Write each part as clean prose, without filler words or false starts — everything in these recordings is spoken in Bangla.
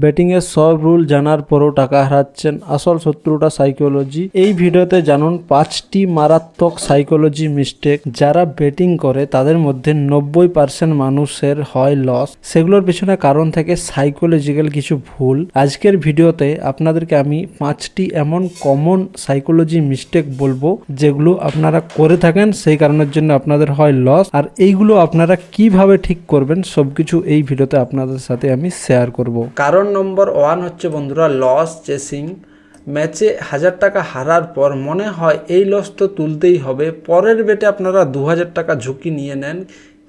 ব্যাটিংয়ের সব রুল জানার পরও টাকা হারাচ্ছেন, আসল শত্রুটা সাইকোলজি। এই ভিডিওতে জানুন 5টি মারাত্মক সাইকোলজি মিস্টেক যারা ব্যাটিং করে তাদের মধ্যে 90% মানুষের হয় লস। সেগুলোর পিছনে কারণ থেকে সাইকোলজিক্যাল কিছু ভুল। আজকের ভিডিওতে আপনাদেরকে আমি 5টি এমন কমন সাইকোলজি মিস্টেক বলবো যেগুলো আপনারা করে থাকেন, সেই কারণের জন্য আপনাদের হয় লস। আর এইগুলো আপনারা কিভাবে ঠিক করবেন সবকিছু এই ভিডিওতে আপনাদের সাথে আমি শেয়ার করব। কারণ নম্বর 1 হচ্ছে বন্ধুরা লস চেসিং। ম্যাচে 1000 টাকা হারার পর মনে হয় এই লস তো তুলতেই হবে, পরের বেটে আপনারা 2000 টাকা ঝুঁকি নিয়ে নেন,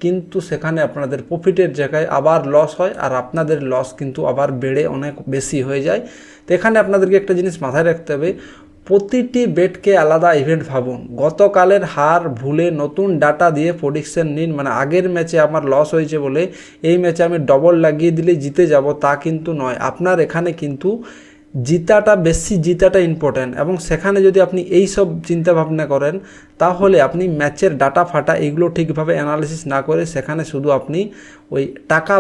কিন্তু সেখানে আপনাদের প্রফিটের জায়গায় আবার লস হয় আর আপনাদের লস কিন্তু আবার বেড়ে অনেক বেশি হয়ে যায়। তো এখানে আপনাদেরকে একটা জিনিস মাথায় রাখতে হবে, প্রতিটি বেটকে আলাদা ইভেন্ট ভাবুন। গতকালের হার ভুলে নতুন ডাটা দিয়ে প্রেডিকশন নিন। মানে আগের ম্যাচে আমার লস হয়েছে বলে এই ম্যাচে আমি ডবল লাগিয়ে দিলে জিতে যাব তা কিন্তু নয়। আপনার এখানে কিন্তু জিতাটা ইম্পর্ট্যান্ট, এবং সেখানে যদি আপনি এই সব চিন্তা ভাবনা করেন তাহলে আপনি ম্যাচের ডাটা ফাটা এগুলো ঠিকভাবে অ্যানালিসিস না করে সেখানে শুধু আপনি ওই টাকা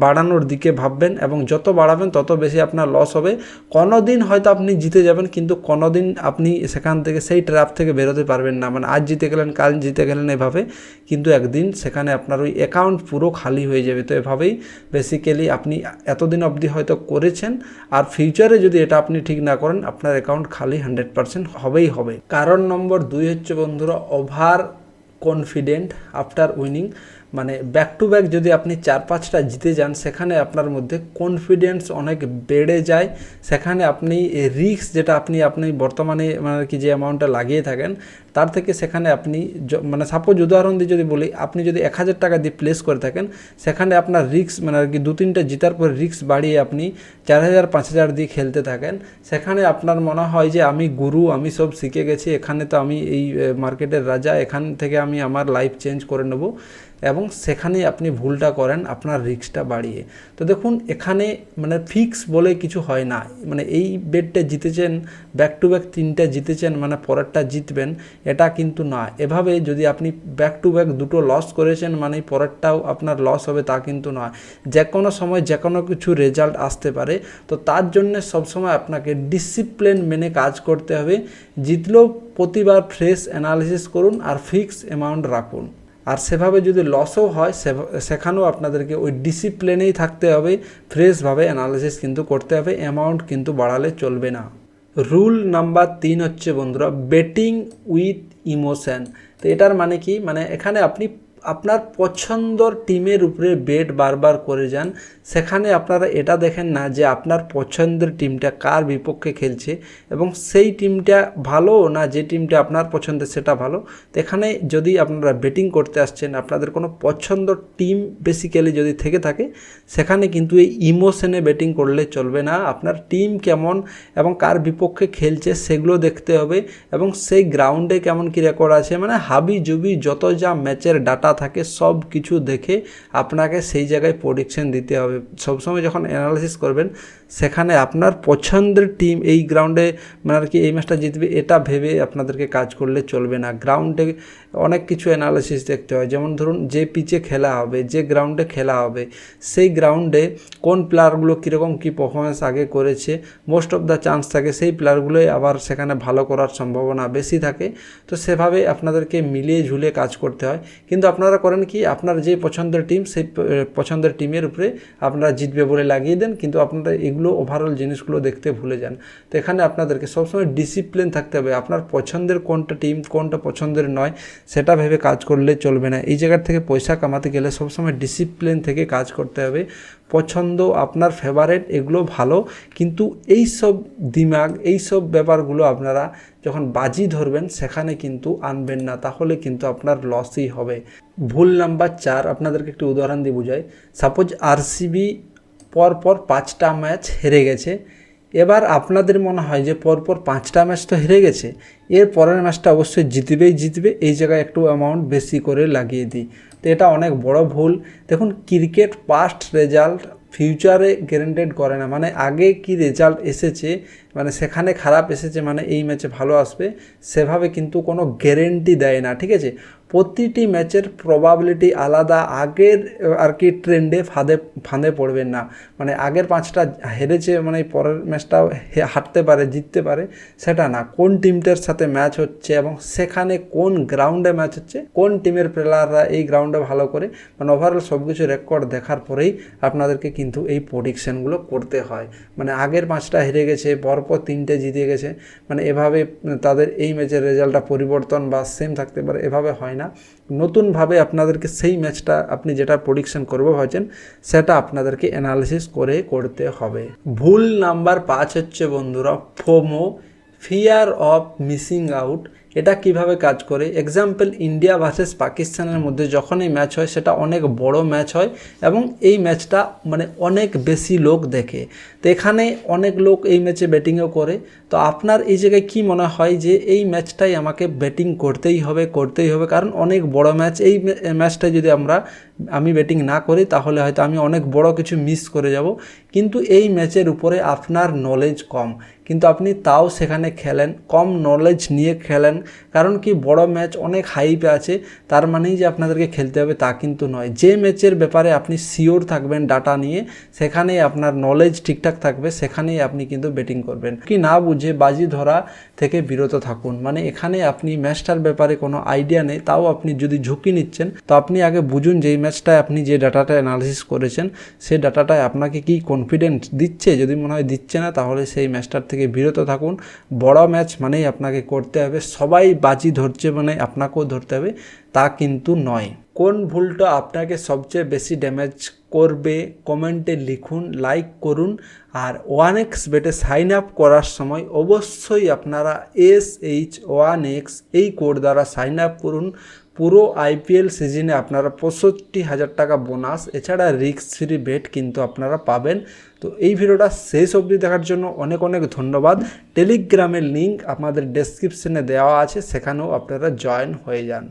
বাড়ানোর দিকে ভাববেন, এবং যত বাড়াবেন তত বেশি আপনার লস হবে। কোনো দিন হয়তো আপনি জিতে যাবেন, কিন্তু কোনো দিন আপনি সেখান থেকে সেই ট্র্যাপ থেকে বেরোতে পারবেন না। মানে আজ জিতে গেলেন কাল জিতে গেলেন এভাবে, কিন্তু একদিন সেখানে আপনার ওই অ্যাকাউন্ট পুরো খালি হয়ে যাবে। তো এভাবেই বেসিক্যালি আপনি এতদিন অবধি হয়তো করেছেন, আর ফিউচারে যদি এটা আপনি ঠিক না করেন আপনার অ্যাকাউন্ট খালি 100% হবেই হবে। কারণ নম্বর 2 হচ্ছে বন্ধুরা ওভার কনফিডেন্ট আফটার উইনিং। মানে ব্যাক টু ব্যাক যদি আপনি 4-5টা জিতে যান সেখানে আপনার মধ্যে কনফিডেন্স অনেক বেড়ে যায়। সেখানে আপনি রিস্ক যেটা আপনি বর্তমানে মানে কি যে অ্যামাউন্টটা লাগিয়ে থাকেন তার থেকে সেখানে আপনি মানে সাপোজ উদাহরণ দিয়ে যদি বলি, আপনি যদি 1000 টাকা দিয়ে প্লেস করে থাকেন সেখানে আপনার রিস্ক মানে আর কি 2-3টা জিতার পর রিস্ক বাড়িয়ে আপনি 4000-5000 দিয়ে খেলতে থাকেন। সেখানে আপনার মনে হয় যে আমি গুরু, আমি সব শিখে গেছি, এখানে তো আমি এই মার্কেটের রাজা, এখান থেকে আমি আমার লাইফ চেঞ্জ করে নেব, এবং সেখানেই আপনি ভুলটা করেন আপনার রিস্কটা বাড়িয়ে। তো দেখুন এখানে মানে ফিক্স বলে কিছু হয় না। মানে এই বেটটা জিতেছেন, ব্যাক টু ব্যাক 3টা জিতেছেন মানে পরেরটা জিতবেন, এটা কিন্তু না। এভাবে যদি আপনি ব্যাক টু ব্যাক 2টো লস করেছেন মানে পরেরটাও আপনার লস হবে তা কিন্তু নয়। যে কোনো সময় যে কোনো কিছু রেজাল্ট আসতে পারে। তো তার জন্য সবসময় আপনাকে ডিসিপ্লিন মেনে কাজ করতে হবে। জিতলেও প্রতিবার ফ্রেশ অ্যানালিসিস করুন আর ফিক্স অ্যামাউন্ট রাখুন। আর সেভাবে যদি লসও হয় সেখানেও আপনাদেরকে ওই ডিসিপ্লিনেই থাকতে হবে, ফ্রেশভাবে অ্যানালিসিস কিন্তু করতে হবে, অ্যামাউন্ট কিন্তু বাড়ালে চলবে না। রুল নাম্বার 3 হচ্ছে বন্ধুরা বেটিং উইথ ইমোশন। তো এটার মানে কি, মানে এখানে আপনি আপনার পছন্দর টিমের উপরে বেট বারবার করে যান। সেখানে আপনারা এটা দেখেন না যে আপনার পছন্দের টিমটা কার বিপক্ষে খেলছে এবং সেই টিমটা ভালো না যে টিমটা আপনার পছন্দের সেটা ভালো। তো এখানে যদি আপনারা বেটিং করতে আসছেন আপনাদের কোনো পছন্দর টিম বেসিক্যালি যদি থেকে থাকে সেখানে কিন্তু এই ইমোশনে বেটিং করলে চলবে না। আপনার টিম কেমন এবং কার বিপক্ষে খেলছে সেগুলো দেখতে হবে, এবং সেই গ্রাউন্ডে কেমন কী রেকর্ড আছে, মানে হাবি জুবি যত যা ম্যাচের ডাটা থাকে সব কিছু দেখে আপনাকে সেই জায়গায় প্রেডিকশন দিতে হবে। সবসময় যখন অ্যানালিসিস করবেন সেখানে আপনার পছন্দের টিম এই গ্রাউন্ডে মানে আর কি এই ম্যাচটা জিতবে এটা ভেবে আপনাদেরকে কাজ করলে চলবে না। গ্রাউন্ডে অনেক কিছু অ্যানালিসিস দেখতে হয়, যেমন ধরুন যে পিচে খেলা হবে, যে গ্রাউন্ডে খেলা হবে, সেই গ্রাউন্ডে কোন প্লেয়ারগুলো কীরকম কী পারফরমেন্স আগে করেছে, মোস্ট অফ দ্য চান্স থাকে সেই প্লেয়ারগুলোই আবার সেখানে ভালো করার সম্ভাবনা বেশি থাকে। তো সেভাবে আপনাদেরকে মিলিয়ে ঝুলিয়ে কাজ করতে হয়। কিন্তু আপনারা করেন কি, আপনার যে পছন্দের টিম সেই পছন্দের টিমের উপরে আপনারা জিতবে বলে লাগিয়ে দেন, কিন্তু আপনারা এগুলো ওভারঅল জিনিসগুলো দেখতে ভুলে যান। তো এখানে আপনাদেরকে সবসময় ডিসিপ্লিন থাকতে হবে। আপনার পছন্দের কোনটা টিম কোনটা পছন্দের নয় সেটা ভেবে কাজ করলে চলবে না। এই জায়গার থেকে পয়সা কামাতে গেলে সবসময় ডিসিপ্লিন থেকে কাজ করতে হবে। পছন্দ আপনার ফেভারেট এগুলো ভালো, কিন্তু এই সব দিমাগ এই সব ব্যাপারগুলো আপনারা যখন বাজি ধরবেন সেখানে কিন্তু আনবেন না, তাহলে কিন্তু আপনার লসই হবে। ভুল নাম্বার 4 আপনাদেরকে একটু উদাহরণ দিয়ে বুঝাই। সাপোজ আরসিবি পরপর 5টা ম্যাচ হেরে গেছে। এবার আপনাদের মনে হয় যে পরপর 5টা ম্যাচ তো হেরে গেছে, এর পরের ম্যাচটা অবশ্যই জিতবে, এই জায়গায় একটু অ্যামাউন্ট বেশি করে লাগিয়ে দিই। তো এটা অনেক বড় ভুল। দেখুন ক্রিকেট পাস্ট রেজাল্ট ফিউচারে গ্যারান্টেড করে না। মানে আগে কি রেজাল্ট এসেছে মানে সেখানে খারাপ এসেছে মানে এই ম্যাচে ভালো আসবে সেভাবে কিন্তু কোনো গ্যারেন্টি দেয় না, ঠিক আছে। প্রতিটি ম্যাচের প্রবাবিলিটি আলাদা, আগের আর কি ট্রেন্ডে ফাঁদে পড়বেন না। মানে আগের 5টা হেরেছে মানে পরের ম্যাচটাও হারতে পারে, জিততে পারে, সেটা না। কোন টিমটার সাথে ম্যাচ হচ্ছে এবং সেখানে কোন গ্রাউন্ডে ম্যাচ হচ্ছে, কোন টিমের প্লেয়াররা এই গ্রাউন্ডে ভালো করে, মানে ওভারঅল সব কিছু রেকর্ড দেখার পরেই আপনাদেরকে কিন্তু এই প্রেডিকশানগুলো করতে হয়। মানে আগের 5টা হেরে গেছে, পরপর 3টে জিতে গেছে, মানে এভাবে তাদের এই ম্যাচের রেজাল্টটা পরিবর্তন বা সেম থাকতে পারে, এভাবে হয় না। নতুনভাবে আপনাদেরকে সেই ম্যাচটা আপনি যেটা প্রেডিকশন করবো ভাবছেন সেটা আপনাদেরকে অ্যানালিসিস করে করতে হবে। ভুল নাম্বার 5 হচ্ছে বন্ধুরা FOMO, fear of missing out. এটা কিভাবে কাজ করে? এক্সাম্পল, ইন্ডিয়া ভার্সেস পাকিস্তানের মধ্যে যখন এই ম্যাচ হয় সেটা অনেক বড় ম্যাচ হয় এবং এই ম্যাচটা মানে অনেক বেশি লোক দেখে। তো এখানে অনেক লোক এই ম্যাচে ব্যাটিংও করে। তো আপনার এই জায়গায় কি মনে হয় যে এই ম্যাচটাই আমাকে ব্যাটিং করতেই হবে, কারণ অনেক বড় ম্যাচ, এই ম্যাচটায় যদি আমি ব্যাটিং না করি তাহলে হয়তো আমি অনেক বড় কিছু মিস করে যাব। কিন্তু এই ম্যাচের উপরে আপনার নলেজ কম, কিন্তু আপনি তাও সেখানে খেলেন, কম নলেজ নিয়ে খেলেন। কারণ কি, বড় ম্যাচ অনেক হাইপে আছে, তার মানেই যে আপনাদেরকে খেলতে হবে তা কিন্তু নয়। যে ম্যাচের ব্যাপারে আপনি শিওর থাকবেন ডাটা নিয়ে, সেখানেই আপনার নলেজ ঠিকঠাক থাকবে, সেখানেই আপনি কিন্তু ব্যাটিং করবেন। কি না বুঝে বাজি ধরা থেকে বিরত থাকুন। মানে এখানে আপনি ম্যাচটার ব্যাপারে কোনো আইডিয়া নেই, তাও আপনি যদি ঝুঁকি নিচ্ছেন তো আপনি আগে বুঝুন যে এই ম্যাচটায় আপনি যে ডাটাটা অ্যানালিসিস করেছেন সেই ডাটাটায় আপনাকে কি কনফিডেন্স দিচ্ছে। যদি মনে হয় দিচ্ছে না তাহলে সেই ম্যাচটার থেকে বিরত থাকুন। বড় ম্যাচ মানেই আপনাকে করতে হবে, সবাই বাজি ধরছে মানে আপনাকেও ধরতে হবে, তা কিন্তু নয়। কোন ভুলটা আপনাকে সবচেয়ে বেশি ড্যামেজ করবে কমেন্টে লিখুন, লাইক করুন। আর 1x বেটে সাইন আপ করার সময় অবশ্যই আপনারা SH1X এই কোড দ্বারা সাইন আপ করুন। পুরো IPL সিজনে আপনারা 65,000 টাকা বোনাস, এছাড়া রিস্ক ফ্রি বেট কিন্তু আপনারা পাবেন। তো এই ভিডিওটা শেষ অবধি দেখার জন্য অনেক অনেক ধন্যবাদ। টেলিগ্রামের লিঙ্ক আমাদের ডেসক্রিপশনে দেওয়া আছে, সেখানেও আপনারা জয়েন হয়ে যান।